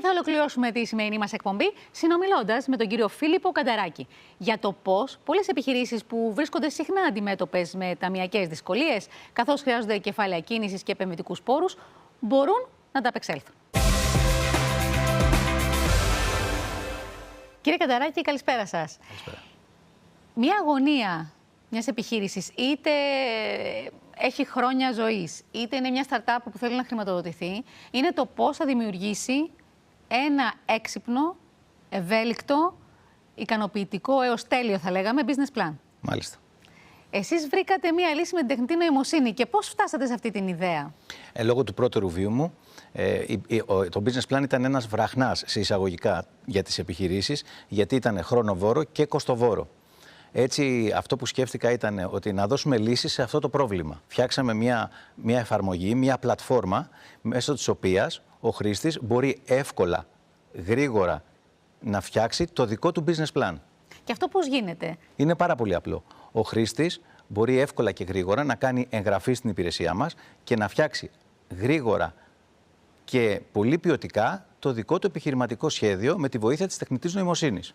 Και θα ολοκληρώσουμε τη σημερινή μας εκπομπή συνομιλώντας με τον κύριο Φίλιππο Κανταράκη για το πώς πολλές επιχειρήσεις που βρίσκονται συχνά αντιμέτωπες με ταμειακές δυσκολίες, καθώς χρειάζονται κεφάλαια κίνησης και επενδυτικούς πόρους, μπορούν να τα απεξέλθουν. Κύριε Κανταράκη, καλησπέρα σας. Καλησπέρα. Μια αγωνία μιας επιχείρησης, είτε έχει χρόνια ζωής, είτε είναι μια startup που θέλει να χρηματοδοτηθεί, είναι το πώς θα δημιουργήσει ένα έξυπνο, ευέλικτο, ικανοποιητικό έως τέλειο, θα λέγαμε, business plan. Μάλιστα. Εσείς βρήκατε μια λύση με την τεχνητή νοημοσύνη και πώς φτάσατε σε αυτή την ιδέα? Λόγω του πρώτερου βίου μου, το business plan ήταν ένας βραχνάς σε εισαγωγικά για τις επιχειρήσεις, γιατί ήταν χρονοβόρο και κοστοβόρο. Έτσι, αυτό που σκέφτηκα ήταν ότι να δώσουμε λύσεις σε αυτό το πρόβλημα. Φτιάξαμε μια εφαρμογή, μια πλατφόρμα, μέσω της οποίας ο χρήστης μπορεί εύκολα, γρήγορα να φτιάξει το δικό του business plan. Και αυτό πώς γίνεται? Είναι πάρα πολύ απλό. Ο χρήστης μπορεί εύκολα και γρήγορα να κάνει εγγραφή στην υπηρεσία μας και να φτιάξει γρήγορα και πολύ ποιοτικά το δικό του επιχειρηματικό σχέδιο με τη βοήθεια της τεχνητής νοημοσύνης.